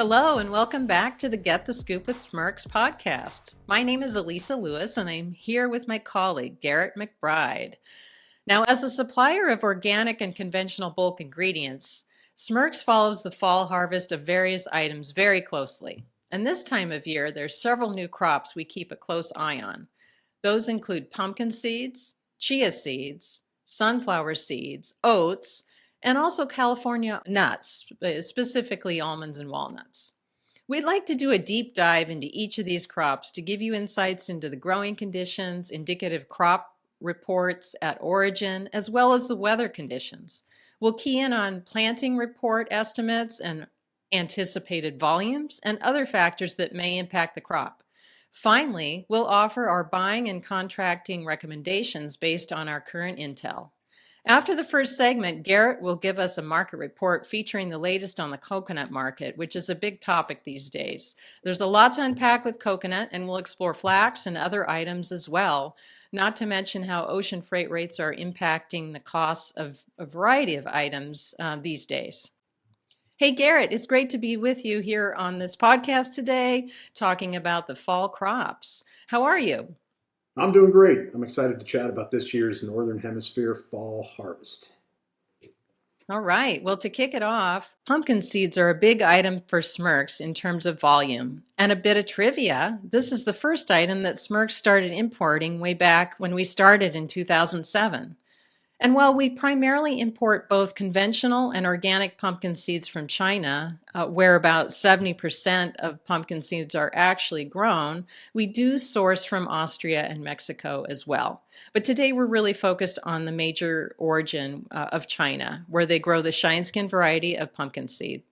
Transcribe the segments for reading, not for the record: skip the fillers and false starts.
Hello, and welcome back to the Get the Scoop with Smirks podcast. My name is Elisa Lewis, and I'm here with my colleague, Garrett McBride. Now, as a supplier of organic and conventional bulk ingredients, Smirks follows the fall harvest of various items very closely. And this time of year, there's several new crops we keep a close eye on. Those include pumpkin seeds, chia seeds, sunflower seeds, oats, and also California nuts, specifically almonds and walnuts. We'd like to do a deep dive into each of these crops to give you insights into the growing conditions, indicative crop reports at origin, as well as the weather conditions. We'll key in on planting report estimates and anticipated volumes and other factors that may impact the crop. Finally, we'll offer our buying and contracting recommendations based on our current intel. After the first segment, Garrett will give us a market report featuring the latest on the coconut market, which is a big topic these days. There's a lot to unpack with coconut, and we'll explore flax and other items as well, not to mention how ocean freight rates are impacting the costs of a variety of items these days. Hey, Garrett, it's great to be with you here on this podcast today, talking about the fall crops. How are you? I'm doing great. I'm excited to chat about this year's Northern Hemisphere fall harvest. All right. Well, to kick it off, pumpkin seeds are a big item for Smirks in terms of volume. And a bit of trivia, this is the first item that Smirks started importing way back when we started in 2007. And while we primarily import both conventional and organic pumpkin seeds from China, where about 70% of pumpkin seeds are actually grown, we do source from Austria and Mexico as well. But today we're really focused on the major origin of China, where they grow the shine-skin variety of pumpkin seed.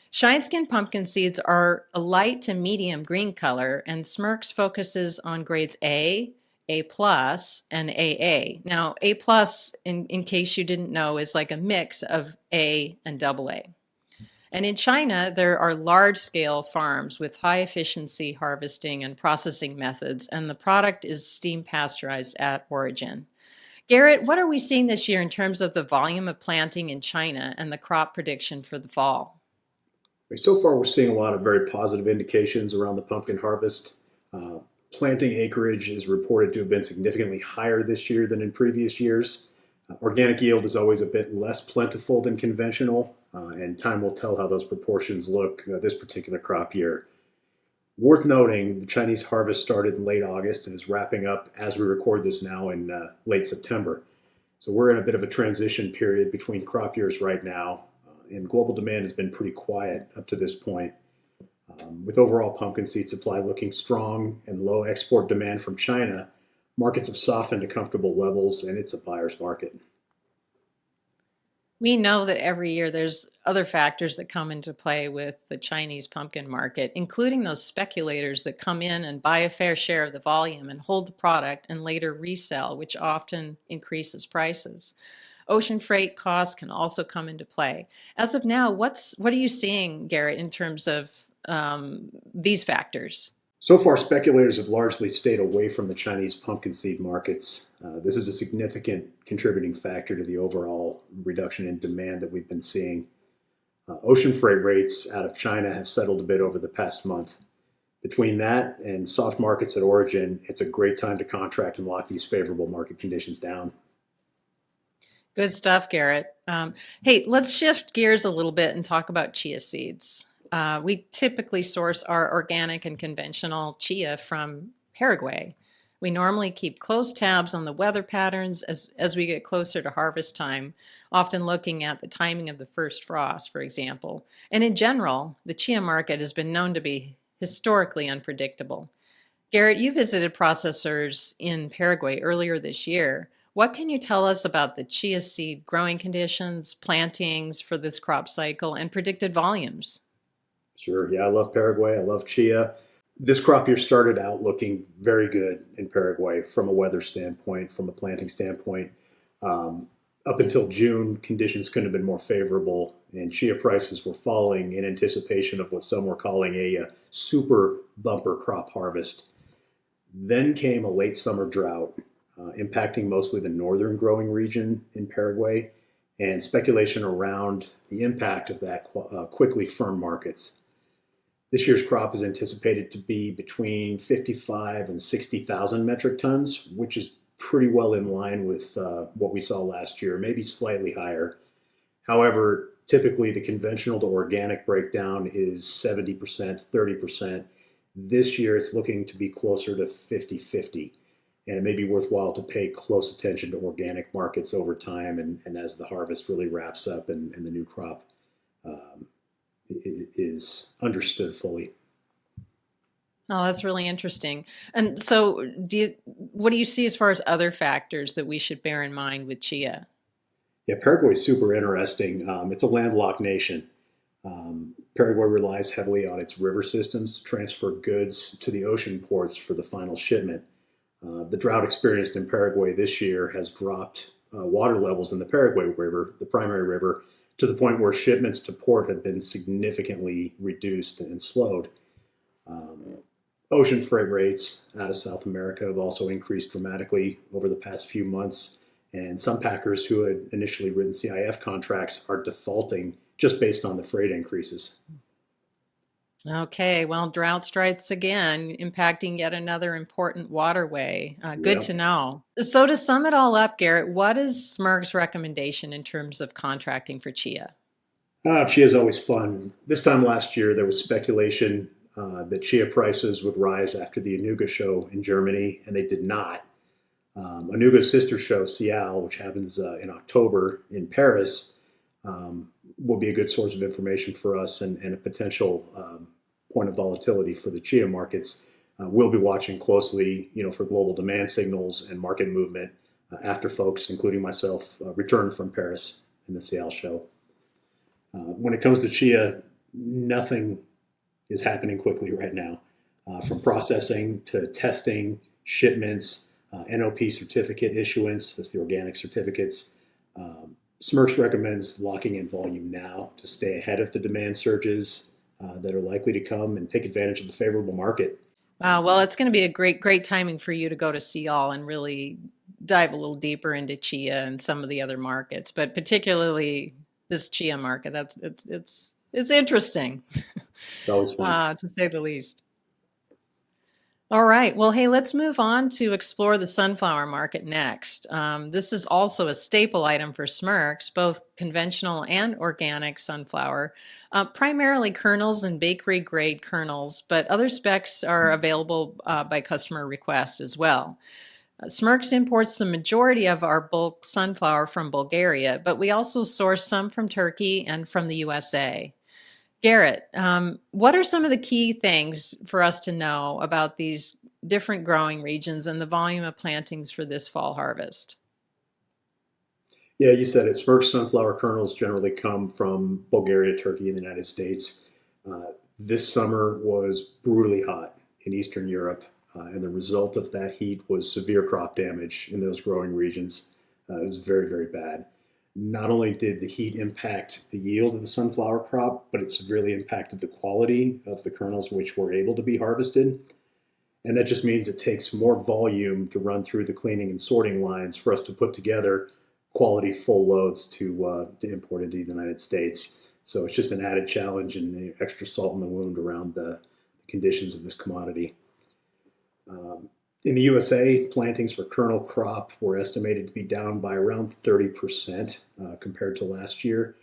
Shine-skin pumpkin seeds are a light to medium green color, and Smirks focuses on grades A plus, and AA. Now, A plus, in case you didn't know, is like a mix of A and AA. And in China, there are large-scale farms with high-efficiency harvesting and processing methods, and the product is steam pasteurized at origin. Garrett, what are we seeing this year in terms of the volume of planting in China and the crop prediction for the fall? So far, we're seeing a lot of very positive indications around the pumpkin harvest. Planting acreage is reported to have been significantly higher this year than in previous years. Organic yield is always a bit less plentiful than conventional, and time will tell how those proportions look this particular crop year. Worth noting, the Chinese harvest started in late August and is wrapping up as we record this now in late September. So we're in a bit of a transition period between crop years right now, and global demand has been pretty quiet up to this point. With overall pumpkin seed supply looking strong and low export demand from China, markets have softened to comfortable levels, and it's a buyer's market. We know that every year there's other factors that come into play with the Chinese pumpkin market, including those speculators that come in and buy a fair share of the volume and hold the product and later resell, which often increases prices. Ocean freight costs can also come into play. As of now, what are you seeing, Garrett, in terms of these factors? So far, speculators have largely stayed away from the Chinese pumpkin seed markets. This is a significant contributing factor to the overall reduction in demand that we've been seeing. Ocean freight rates out of China have settled a bit over the past month. Between that and soft markets at origin, it's a great time to contract and lock these favorable market conditions down. Good stuff, Garrett. Hey, let's shift gears a little bit and talk about chia seeds. We typically source our organic and conventional chia from Paraguay. We normally keep close tabs on the weather patterns as we get closer to harvest time, often looking at the timing of the first frost, for example. And in general, the chia market has been known to be historically unpredictable. Garrett, you visited processors in Paraguay earlier this year. What can you tell us about the chia seed growing conditions, plantings for this crop cycle, and predicted volumes? Sure. Yeah, I love Paraguay. I love chia. This crop year started out looking very good in Paraguay from a weather standpoint, from a planting standpoint. Up until June, conditions couldn't have been more favorable, and chia prices were falling in anticipation of what some were calling a super bumper crop harvest. Then came a late summer drought, impacting mostly the northern growing region in Paraguay, and speculation around the impact of that quickly firm markets. This year's crop is anticipated to be between 55 and 60,000 metric tons, which is pretty well in line with what we saw last year, maybe slightly higher. However, typically the conventional to organic breakdown is 70%, 30%. This year it's looking to be closer to 50-50. And it may be worthwhile to pay close attention to organic markets over time and as the harvest really wraps up and the new crop um, is understood fully. Oh, that's really interesting. And so, what do you see as far as other factors that we should bear in mind with chia? Yeah, Paraguay is super interesting. It's a landlocked nation. Paraguay relies heavily on its river systems to transfer goods to the ocean ports for the final shipment. The drought experienced in Paraguay this year has dropped water levels in the Paraguay River, the primary river, to the point where shipments to port have been significantly reduced and slowed. Um, Ocean freight rates out of South America have also increased dramatically over the past few months, and some packers who had initially written CIF contracts are defaulting just based on the freight increases. Okay, well, drought strikes again, impacting yet another important waterway. Good Yeah. to know. So, to sum it all up, Garrett, what is Smirk's recommendation in terms of contracting for chia? Chia is always fun. This time last year, there was speculation that chia prices would rise after the Anuga show in Germany, and they did not. Anuga's sister show, Cial, which happens in October in Paris, will be a good source of information for us and a potential point of volatility for the chia markets. We'll be watching closely, for global demand signals and market movement after folks, including myself, return from Paris in the Cial show. When it comes to chia, nothing is happening quickly right now, from processing to testing, shipments, NOP certificate issuance, that's the organic certificates. Smirks recommends locking in volume now to stay ahead of the demand surges that are likely to come and take advantage of the favorable market. Wow, well, it's going to be a great timing for you to go to Seall and really dive a little deeper into chia and some of the other markets, but particularly this chia market. It's interesting, It's always fun. to say the least. All right. Well, hey, let's move on to explore the sunflower market next. This is also a staple item for Smirks, both conventional and organic sunflower, primarily kernels and bakery grade kernels, but other specs are available by customer request as well. Smirks imports the majority of our bulk sunflower from Bulgaria, but we also source some from Turkey and from the USA. Garrett, what are some of the key things for us to know about these different growing regions and the volume of plantings for this fall harvest? Yeah, you said it. Smirk sunflower kernels generally come from Bulgaria, Turkey, and the United States. This summer was brutally hot in Eastern Europe, and the result of that heat was severe crop damage in those growing regions. It was very, very bad. Not only did the heat impact the yield of the sunflower crop, but it severely impacted the quality of the kernels which were able to be harvested. And that just means it takes more volume to run through the cleaning and sorting lines for us to put together quality full loads to import into the United States. So it's just an added challenge and extra salt in the wound around the conditions of this commodity. Um, in the USA, plantings for kernel crop were estimated to be down by around 30% compared to last year.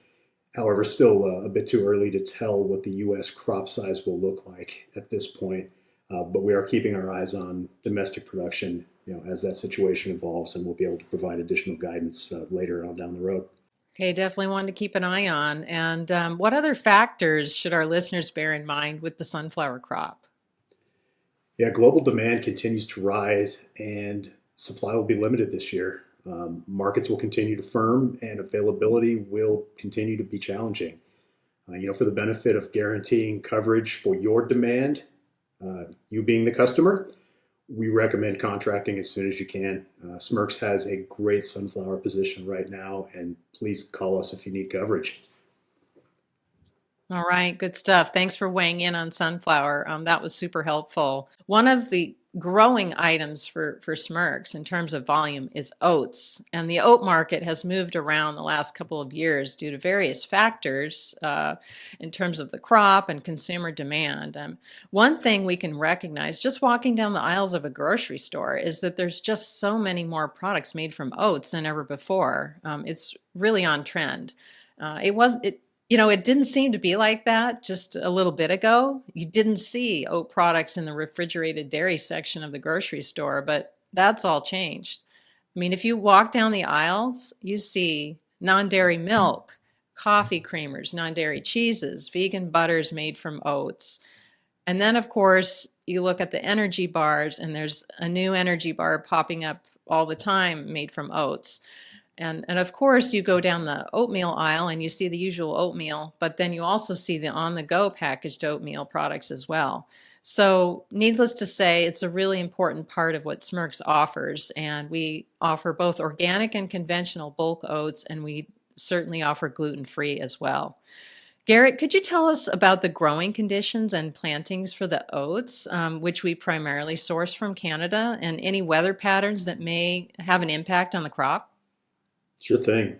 However, still a bit too early to tell what the US crop size will look like at this point. But we are keeping our eyes on domestic production, as that situation evolves, and we'll be able to provide additional guidance later on down the road. Okay, definitely one to keep an eye on. And what other factors should our listeners bear in mind with the sunflower crop? Yeah, global demand continues to rise, and supply will be limited this year. Markets will continue to firm, and availability will continue to be challenging. For the benefit of guaranteeing coverage for your demand, you being the customer, we recommend contracting as soon as you can. Smirks has a great sunflower position right now, and please call us if you need coverage. All right, good stuff. Thanks for weighing in on sunflower. That was super helpful. One of the growing items for Smirks in terms of volume is oats. And the oat market has moved around the last couple of years due to various factors in terms of the crop and consumer demand. One thing we can recognize just walking down the aisles of a grocery store is that there's just so many more products made from oats than ever before. It's really on trend. It didn't seem to be like that just a little bit ago. You didn't see oat products in the refrigerated dairy section of the grocery store, but that's all changed. I mean, if you walk down the aisles, you see non-dairy milk, coffee creamers, non-dairy cheeses, vegan butters made from oats. And then, of course, you look at the energy bars, and there's a new energy bar popping up all the time made from oats. And of course, you go down the oatmeal aisle and you see the usual oatmeal, but then you also see the on-the-go packaged oatmeal products as well. So needless to say, it's a really important part of what Smirks offers. And we offer both organic and conventional bulk oats, and we certainly offer gluten-free as well. Garrett, could you tell us about the growing conditions and plantings for the oats, which we primarily source from Canada, and any weather patterns that may have an impact on the crop? Sure thing.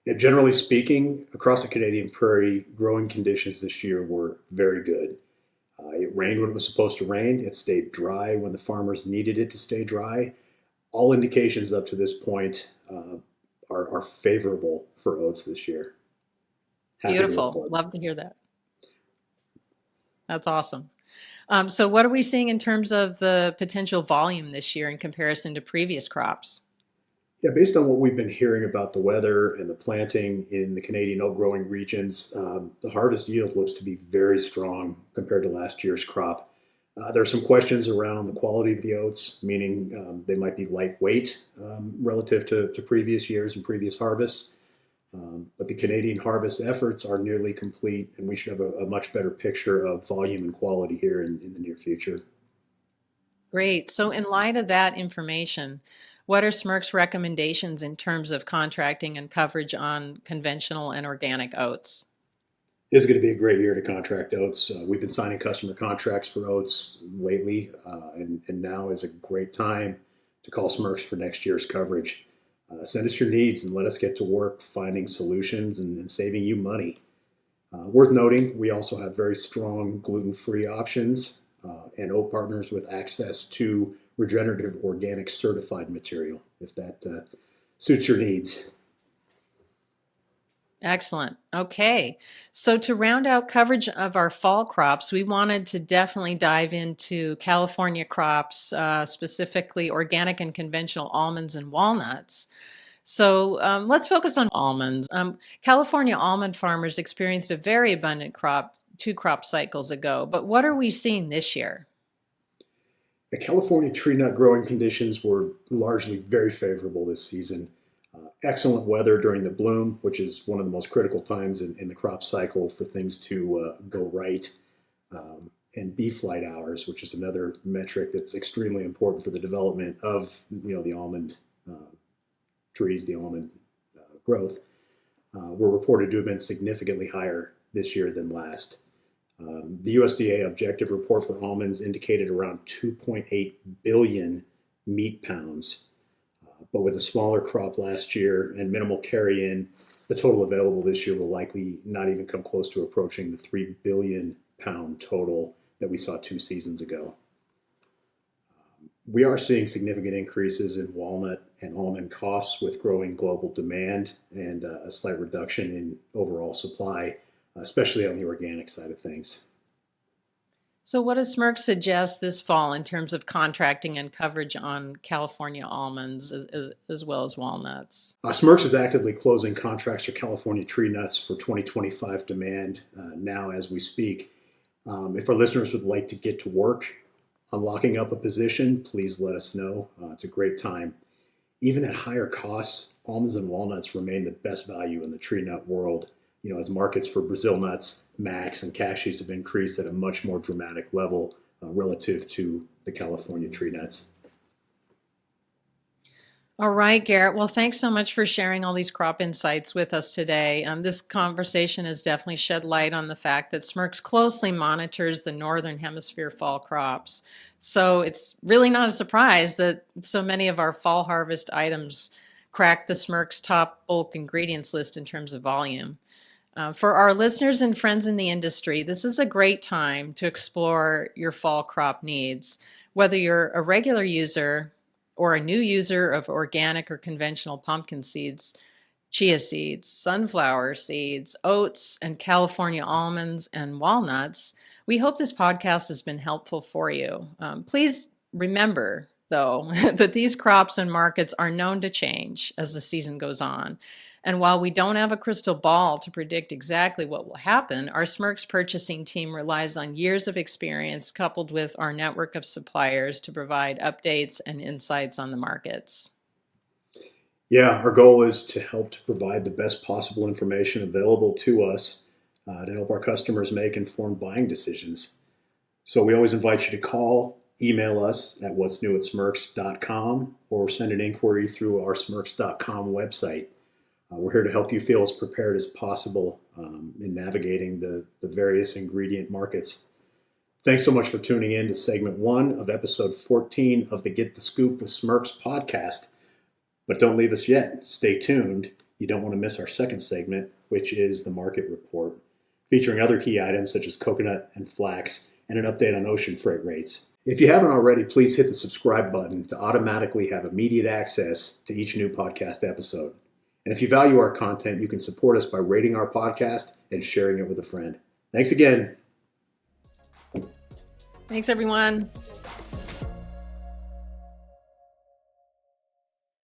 Yeah, generally speaking, across the Canadian prairie, growing conditions this year were very good. It rained when it was supposed to rain. It stayed dry when the farmers needed it to stay dry. All indications up to this point are favorable for oats this year. Happy to Beautiful. report. Love to hear that. That's awesome. So what are we seeing in terms of the potential volume this year in comparison to previous crops? Yeah, based on what we've been hearing about the weather and the planting in the Canadian oat growing regions, the harvest yield looks to be very strong compared to last year's crop. There are some questions around the quality of the oats, meaning they might be lightweight relative to previous years and previous harvests. But the Canadian harvest efforts are nearly complete, and we should have a much better picture of volume and quality here in the near future. Great. So in light of that information, what are Smirk's recommendations in terms of contracting and coverage on conventional and organic oats? This is going to be a great year to contract oats. We've been signing customer contracts for oats lately, and now is a great time to call Smirks for next year's coverage. Send us your needs and let us get to work finding solutions and saving you money. Worth noting, we also have very strong gluten-free options and oat partners with access to regenerative organic certified material, if that suits your needs. Excellent. Okay. So to round out coverage of our fall crops, we wanted to definitely dive into California crops, specifically organic and conventional almonds and walnuts. So let's focus on almonds. California almond farmers experienced a very abundant crop 2 crop cycles ago, but what are we seeing this year? The California tree nut growing conditions were largely very favorable this season. Excellent weather during the bloom, which is one of the most critical times in the crop cycle for things to go right, and bee flight hours, which is another metric that's extremely important for the development of the almond trees, the almond growth, were reported to have been significantly higher this year than last. The USDA objective report for almonds indicated around 2.8 billion meat pounds. But with a smaller crop last year and minimal carry-in, the total available this year will likely not even come close to approaching the 3 billion pound total that we saw 2 seasons ago. We are seeing significant increases in walnut and almond costs with growing global demand and a slight reduction in overall supply, especially on the organic side of things. So what does Smirk suggest this fall in terms of contracting and coverage on California almonds as well as walnuts? Smirks is actively closing contracts for California tree nuts for 2025 demand now as we speak. If our listeners would like to get to work on locking up a position, please let us know. It's a great time. Even at higher costs, almonds and walnuts remain the best value in the tree nut world, as markets for Brazil nuts, max, and cashews have increased at a much more dramatic level relative to the California tree nuts. All right, Garrett. Well, thanks so much for sharing all these crop insights with us today. This conversation has definitely shed light on the fact that Smirks closely monitors the Northern Hemisphere fall crops. So it's really not a surprise that so many of our fall harvest items crack the Smirk's top bulk ingredients list in terms of volume. For our listeners and friends in the industry, this is a great time to explore your fall crop needs. Whether you're a regular user or a new user of organic or conventional pumpkin seeds, chia seeds, sunflower seeds, oats, and California almonds and walnuts, we hope this podcast has been helpful for you. Please remember, though, that these crops and markets are known to change as the season goes on. And while we don't have a crystal ball to predict exactly what will happen, our Smirk's purchasing team relies on years of experience coupled with our network of suppliers to provide updates and insights on the markets. Yeah, our goal is to help to provide the best possible information available to us to help our customers make informed buying decisions. So we always invite you to call, email us at what'snewatsmirks.com, or send an inquiry through our smirks.com website. We're here to help you feel as prepared as possible in navigating the various ingredient markets. Thanks so much for tuning in to segment 1 of episode 14 of the Get the Scoop with Smirks podcast. But don't leave us yet. Stay tuned. You don't want to miss our second segment, which is the market report, featuring other key items such as coconut and flax and an update on ocean freight rates. If you haven't already, please hit the subscribe button to automatically have immediate access to each new podcast episode. And if you value our content, you can support us by rating our podcast and sharing it with a friend. Thanks again. Thanks, everyone.